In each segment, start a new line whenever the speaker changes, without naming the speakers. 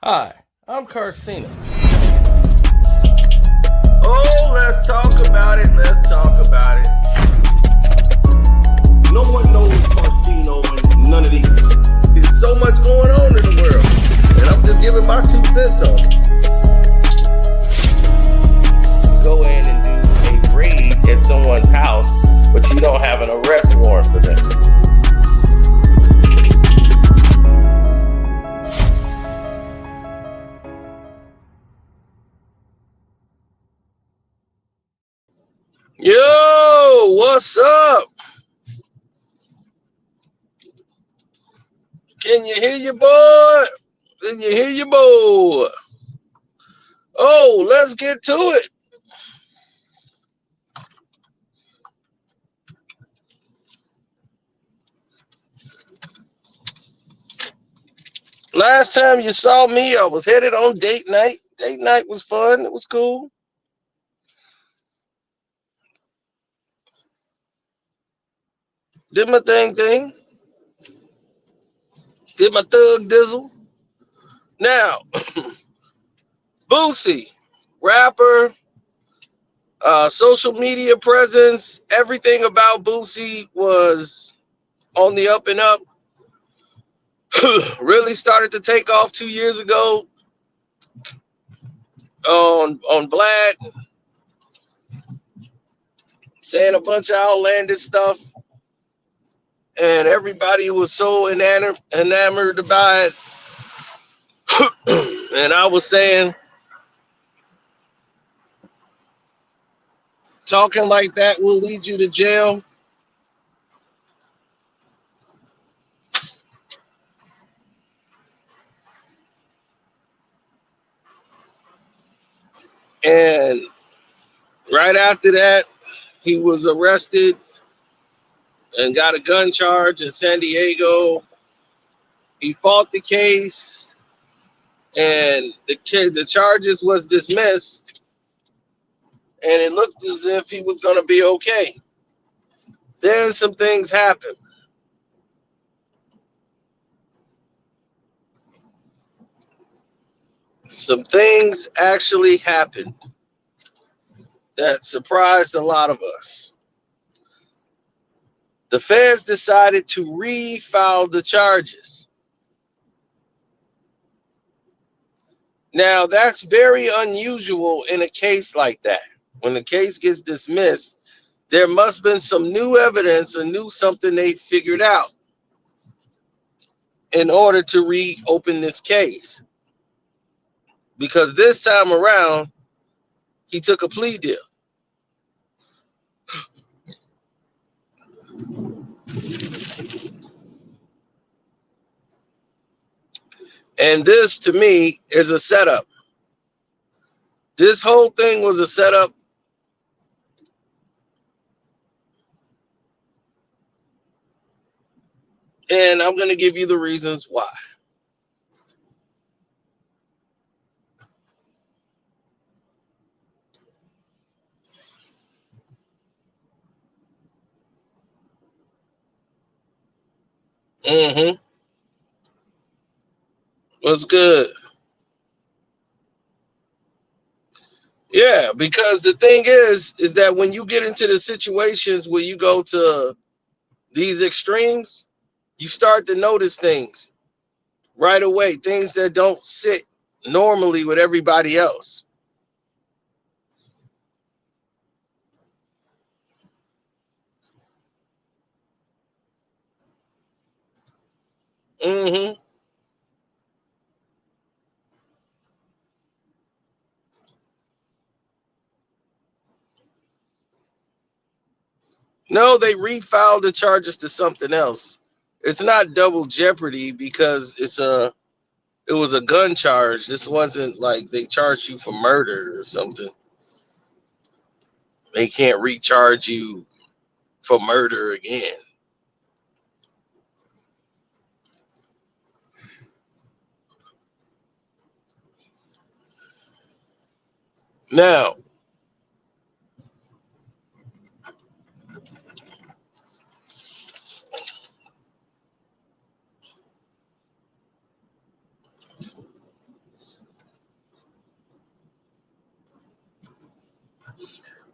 Hi, I'm Carcina.
Oh, let's talk about it. Let's talk about it.
No one knows Carcino and none of these.
There's so much going on in the world, and I'm just giving my 2 cents on it. Go in and do a raid at someone's house, but you don't have an arrest warrant for them. Yo, what's up? Can you hear your boy? Can you hear your boy? Oh, let's get to it. Last time you saw me, I was headed on date night. Date night was fun. It was cool. Did my thing. Did my thug dizzle. Now, Boosie, rapper, social media presence, everything about Boosie was on the up and up. Really started to take off 2 years ago on Black, saying a bunch of outlandish stuff, and everybody was so enamored by it. And I was saying, talking like that will lead you to jail. And right after that, he was arrested and got a gun charge in San Diego. He fought the case, and the charges was dismissed, and it looked as if he was going to be okay. Then some things happened. Some things actually happened that surprised a lot of us. The feds decided to refile the charges. Now, that's very unusual in a case like that. When the case gets dismissed, there must have been some new evidence or new something they figured out in order to reopen this case. Because this time around, he took a plea deal. And this, to me, is a setup. This whole thing was a setup. And I'm going to give you the reasons why. Mm-hmm. What's good? Yeah, because the thing is that when you get into the situations where you go to these extremes, you start to notice things right away, things that don't sit normally with everybody else. Mm-hmm. No, they refiled the charges to something else. It's not double jeopardy because it was a gun charge. This wasn't like they charged you for murder or something. They can't recharge you for murder again. Now,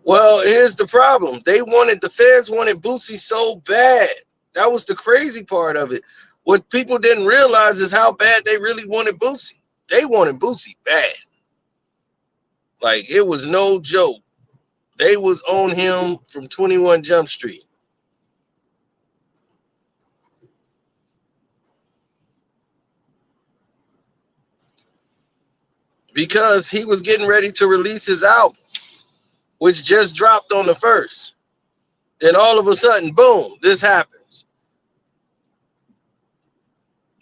Well, here's the problem. The fans wanted Boosie so bad. That was the crazy part of it. What people didn't realize is how bad they really wanted Boosie. They wanted Boosie bad. Like, it was no joke. They was on him from 21 Jump Street. Because he was getting ready to release his album, which just dropped on the 1st. Then all of a sudden, boom, this happens.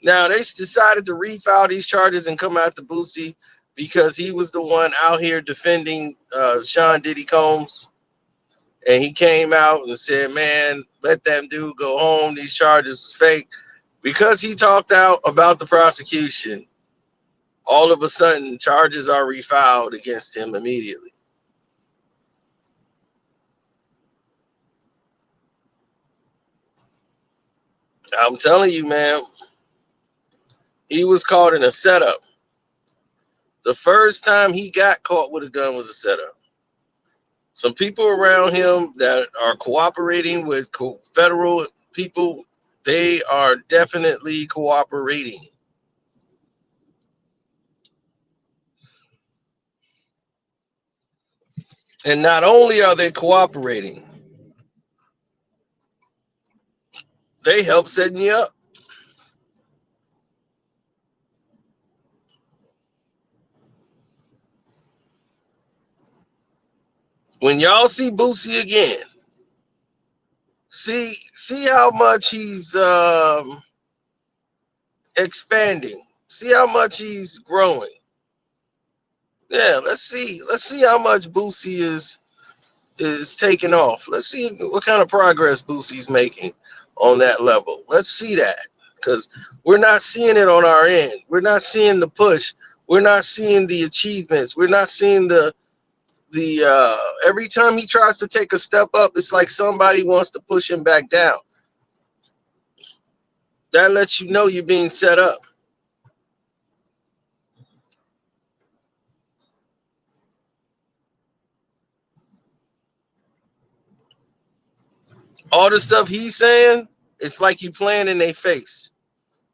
Now they decided to refile these charges and come after Boosie because he was the one out here defending Sean Diddy Combs. And he came out and said, man, let that dude go home. These charges is fake. Because he talked out about the prosecution, all of a sudden charges are refiled against him immediately. I'm telling you, man, he was caught in a setup. The first time he got caught with a gun was a setup. Some people around him that are cooperating with federal people, they are definitely cooperating. And not only are they cooperating, they help setting you up. When y'all see Boosie again, see how much he's expanding. See how much he's growing. Yeah, let's see how much Boosie is taking off. Let's see what kind of progress Boosie's making on that level. Let's see that, because we're not seeing it on our end. We're not seeing the push. We're not seeing the achievements. We're not seeing the every time he tries to take a step up, it's like somebody wants to push him back down. That lets you know you're being set up. All the stuff he's saying, it's like you playing in their face.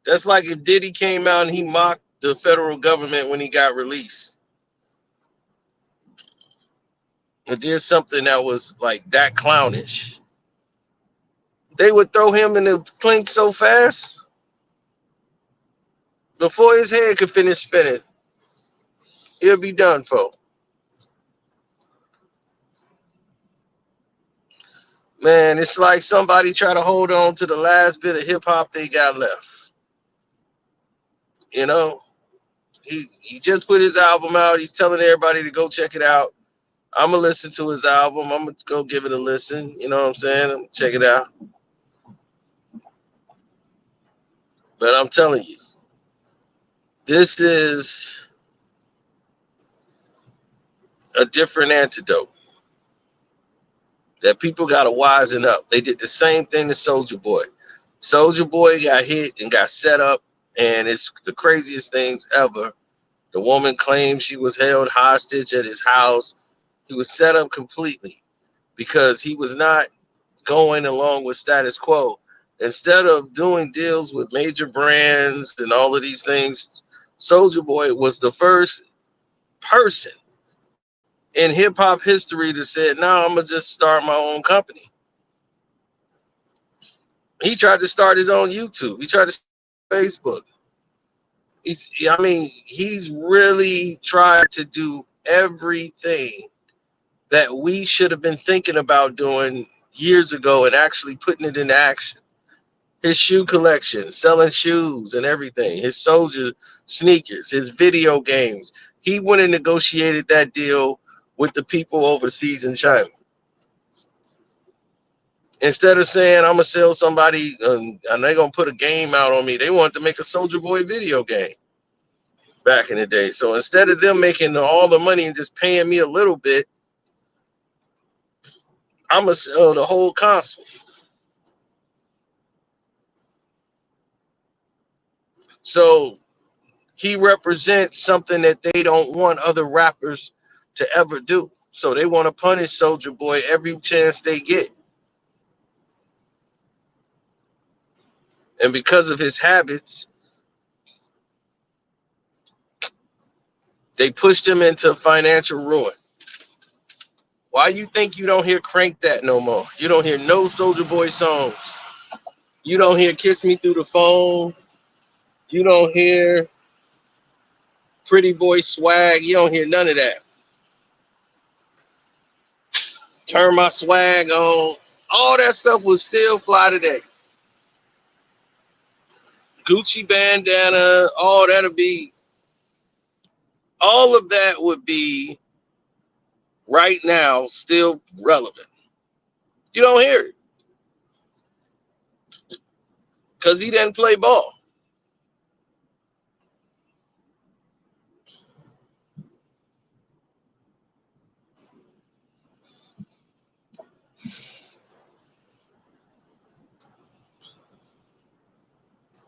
That's like if Diddy came out and he mocked the federal government when he got released. And did something that was like that clownish. They would throw him in the clink so fast before his head could finish spinning. He'll be done for. Man, it's like somebody try to hold on to the last bit of hip hop they got left. You know, he just put his album out. He's telling everybody to go check it out. I'm gonna listen to his album. I'm gonna go give it a listen. You know what I'm saying? I'm check it out. But I'm telling you, this is a different antidote that people gotta wisen up. They did the same thing to Soulja Boy. Soulja Boy got hit and got set up, and it's the craziest things ever. The woman claimed she was held hostage at his house. He was set up completely because he was not going along with status quo. Instead of doing deals with major brands and all of these things, Soulja Boy was the first person in hip hop history that said, "No, I'm gonna just start my own company." He tried to start his own YouTube. He tried to start Facebook. He's really tried to do everything that we should have been thinking about doing years ago and actually putting it into action. His shoe collection, selling shoes and everything, his Soulja sneakers, his video games. He went and negotiated that deal with the people overseas in China. Instead of saying, I'm going to sell somebody and they're going to put a game out on me, they wanted to make a Soulja Boy video game back in the day. So instead of them making all the money and just paying me a little bit, I'm going to sell the whole console. So he represents something that they don't want other rappers to ever do. So they want to punish Soulja Boy every chance they get. And because of his habits, they pushed him into financial ruin. Why you think you don't hear Crank That no more? You don't hear no Soulja Boy songs. You don't hear Kiss Me Through the Phone. You don't hear Pretty Boy Swag. You don't hear none of that. Turn My Swag On. All that stuff would still fly today. Gucci bandana, all of that would be right now still relevant. You don't hear it because he didn't play ball.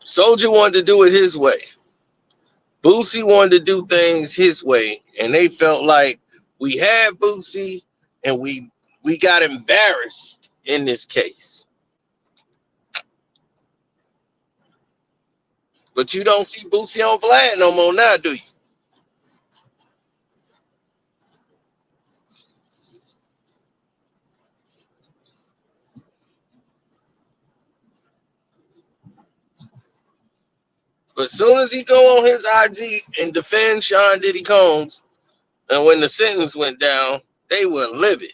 Soulja wanted to do it his way. Boosie wanted to do things his way, and they felt like we had Boosie, and we got embarrassed in this case. But you don't see Boosie on Vlad no more now, do you? But as soon as he go on his IG and defend Sean Diddy Combs, and when the sentence went down, they were livid.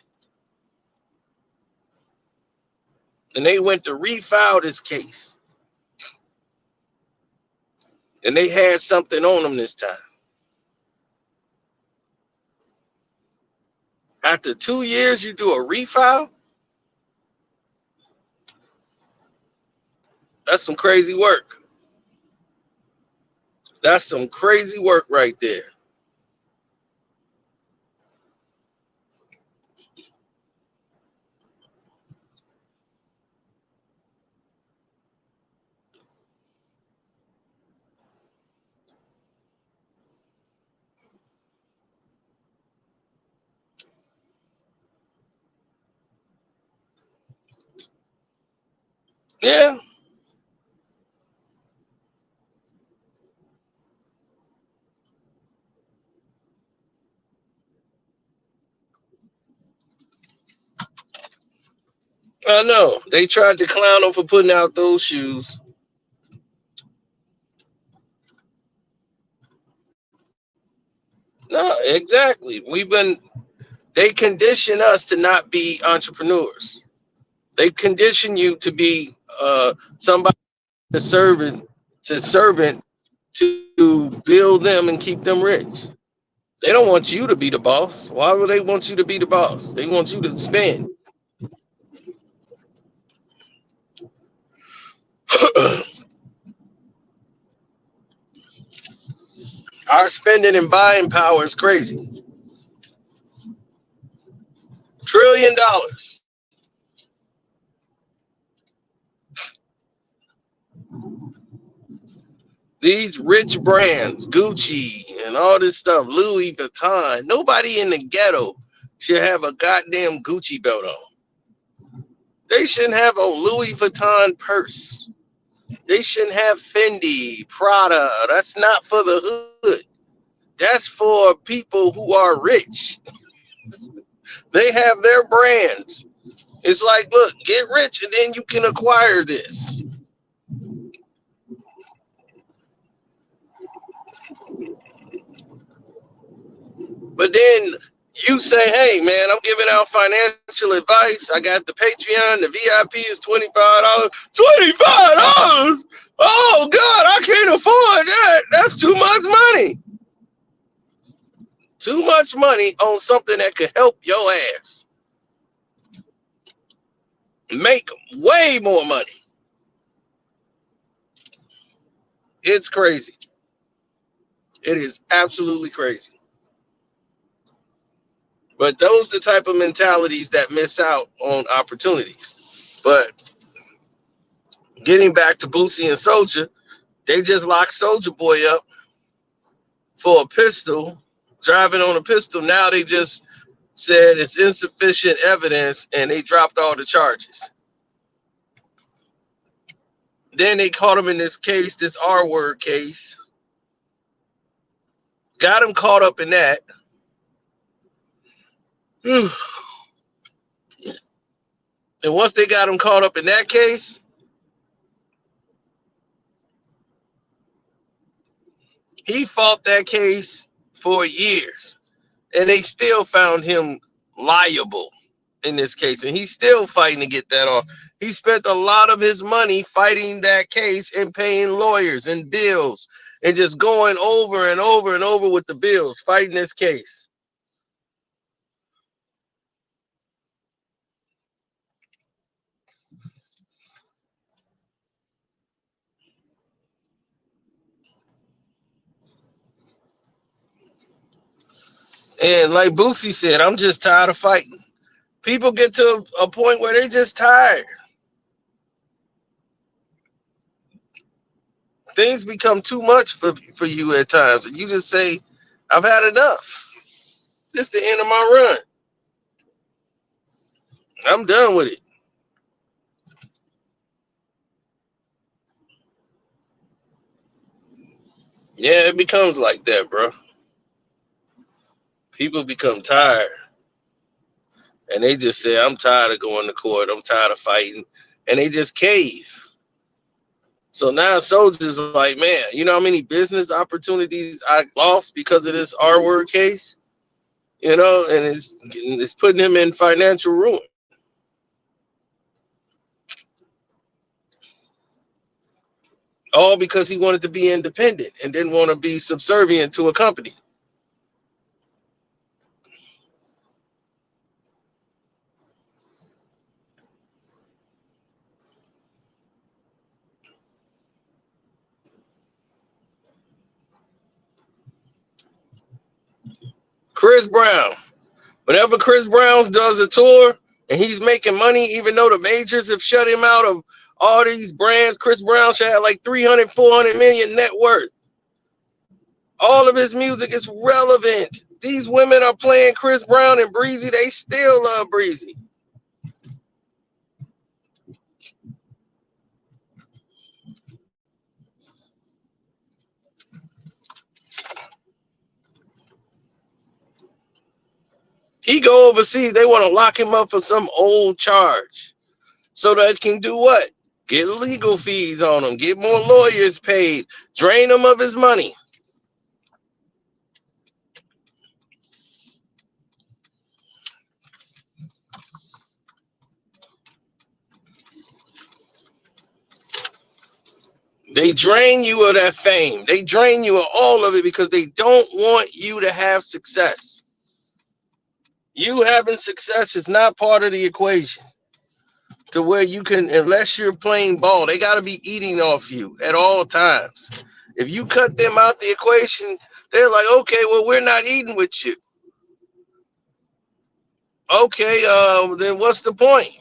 And they went to refile this case. And they had something on them this time. After 2 years, you do a refile? That's some crazy work. That's some crazy work right there. Yeah. I know. They tried to clown him for putting out those shoes. No, exactly. They condition us to not be entrepreneurs. They condition you to be somebody, a servant to build them and keep them rich. They don't want you to be the boss. Why would they want you to be the boss? They want you to spend. Our spending and buying power is crazy. $1 trillion. These rich brands, Gucci and all this stuff, Louis Vuitton. Nobody in the ghetto should have a goddamn Gucci belt on. They shouldn't have a Louis Vuitton purse. They shouldn't have Fendi, Prada. That's not for the hood. That's for people who are rich. They have their brands. It's like, look, get rich and then you can acquire this. But then you say, hey, man, I'm giving out financial advice. I got the Patreon. The VIP is $25. $25? Oh, God, I can't afford that. That's too much money. Too much money on something that could help your ass make way more money. It's crazy. It is absolutely crazy. But those are the type of mentalities that miss out on opportunities. But getting back to Boosie and Soulja, they just locked Soulja Boy up for a pistol, driving on a pistol. Now they just said it's insufficient evidence and they dropped all the charges. Then they caught him in this case, this R word case. Got him caught up in that. And once they got him caught up in that case, he fought that case for years. And they still found him liable in this case. And he's still fighting to get that off. He spent a lot of his money fighting that case and paying lawyers and bills and just going over and over and over with the bills, fighting this case. And like Boosie said, I'm just tired of fighting. People get to a point where they just tired. Things become too much for you at times. And you just say, I've had enough. This is the end of my run. I'm done with it. Yeah, it becomes like that, bro. People become tired. And they just say, I'm tired of going to court. I'm tired of fighting. And they just cave. So now soldiers are like, man, you know how many business opportunities I lost because of this R word case? You know, and it's putting him in financial ruin. All because he wanted to be independent and didn't want to be subservient to a company. Chris Brown. Whenever Chris Brown does a tour and he's making money, even though the majors have shut him out of all these brands, Chris Brown should have like 300, 400 million net worth. All of his music is relevant. These women are playing Chris Brown and Breezy. They still love Breezy. He go overseas, they want to lock him up for some old charge. So that can do what? Get legal fees on him, get more lawyers paid, drain him of his money. They drain you of that fame. They drain you of all of it because they don't want you to have success. You having success is not part of the equation to where you can, unless you're playing ball, they got to be eating off you at all times. If you cut them out the equation, they're like, okay, well, we're not eating with you. Okay, then what's the point?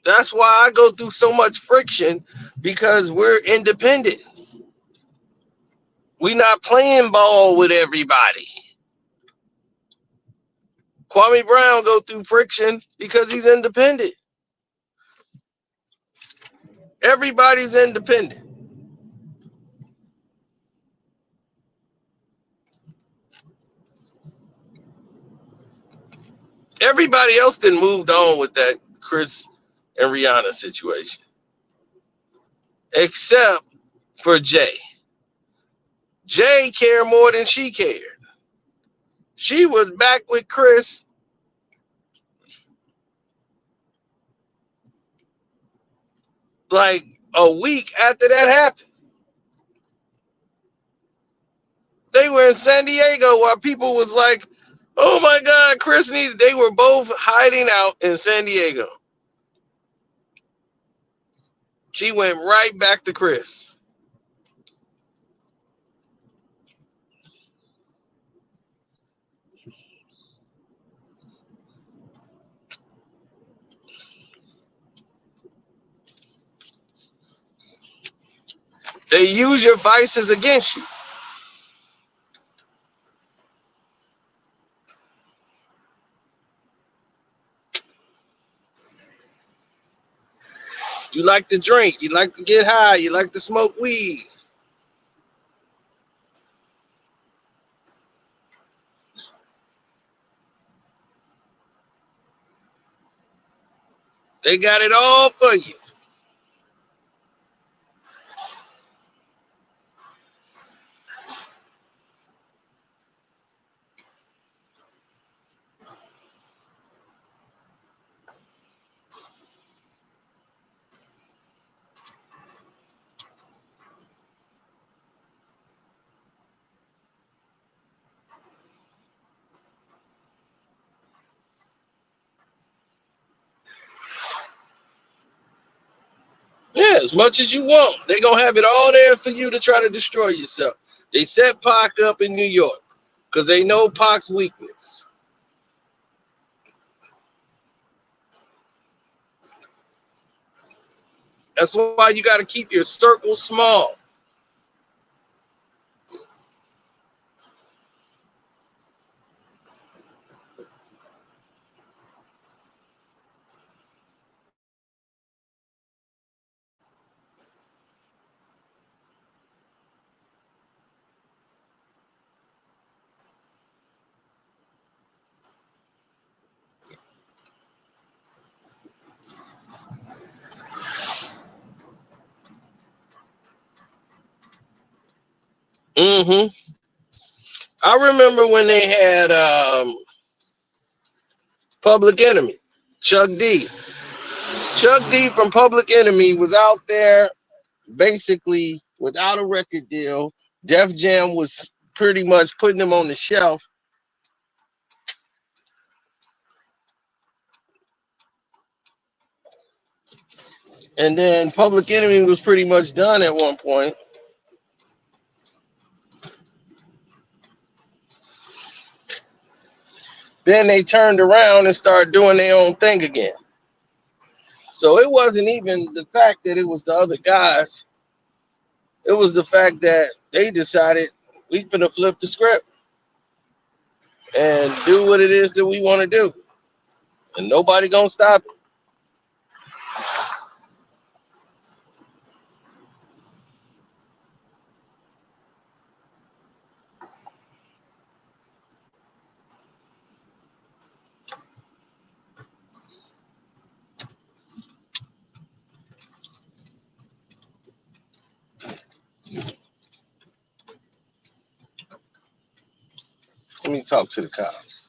That's why I go through so much friction because we're independent. We're not playing ball with everybody. Kwame Brown go through friction because he's independent. Everybody's independent. Everybody else then moved on with that Chris and Rihanna situation, except for Jay. Jay cared more than she cared. She was back with Chris like a week after that happened. They were in San Diego while people was like, oh my God, Chris needs. They were both hiding out in San Diego. She went right back to Chris. They use your vices against you. like to drink, you like to get high, you like to smoke weed. They got it all for you. Yeah, as much as you want. They're going to have it all there for you to try to destroy yourself. They set Pac up in New York because they know Pac's weakness. That's why you got to keep your circle small. Mm-hmm. I remember when they had Public Enemy, Chuck D. Chuck D from Public Enemy was out there basically without a record deal. Def Jam was pretty much putting him on the shelf. And then Public Enemy was pretty much done at one point. Then they turned around and started doing their own thing again. So it wasn't even the fact that it was the other guys. It was the fact that they decided we finna flip the script and do what it is that we want to do. And nobody gonna stop it. Let me talk to the cops.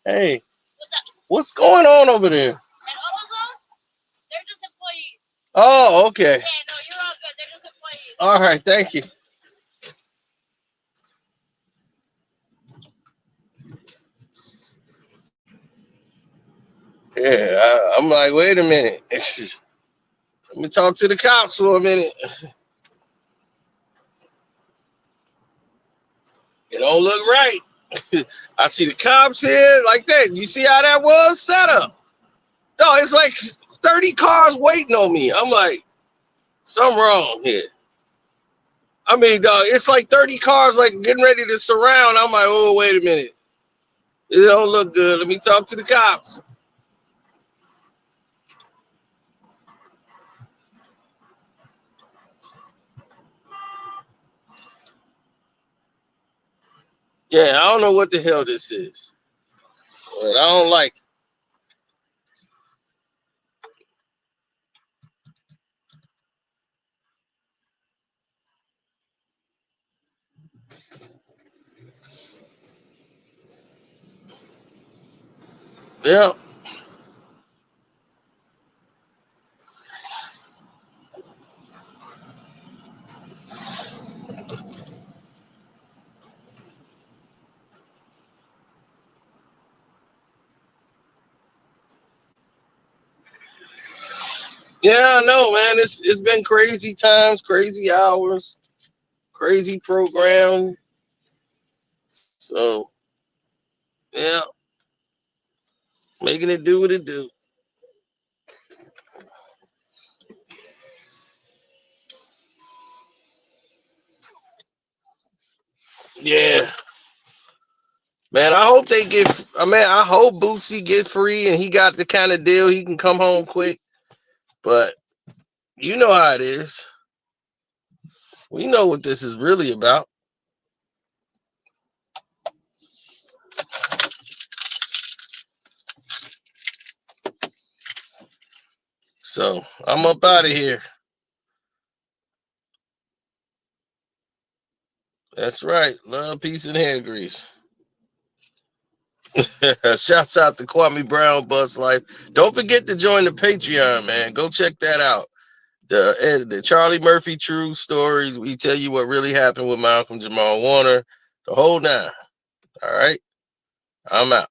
Hey, what's going on over there? At AutoZone? They're just employees. Oh, okay. Yeah, no, you're all good. They're just employees. All right, thank you. Yeah, I'm like, wait a minute. Let me talk to the cops for a minute. It don't look right. I see the cops here like that. You see how that was set up? No, it's like 30 cars waiting on me. I'm like, something wrong here. I mean, dog, it's like 30 cars like getting ready to surround. I'm like, oh, wait a minute. It don't look good. Let me talk to the cops. Yeah, I don't know what the hell this is, but I don't like it. Yeah. Yeah, I know, man. It's been crazy times, crazy hours, crazy program. So yeah, making it do what it do. Yeah. Man, I hope they get. I hope Boosie get free and he got the kind of deal he can come home quick. But you know how it is. We know what this is really about. So I'm up out of here. That's right. Love, peace, and hair grease. Shouts out to Kwame Brown, Bus Life. Don't forget to join the Patreon, man. Go check that out. The Charlie Murphy True Stories. We tell you what really happened with Malcolm Jamal Warner. The whole nine. All right. I'm out.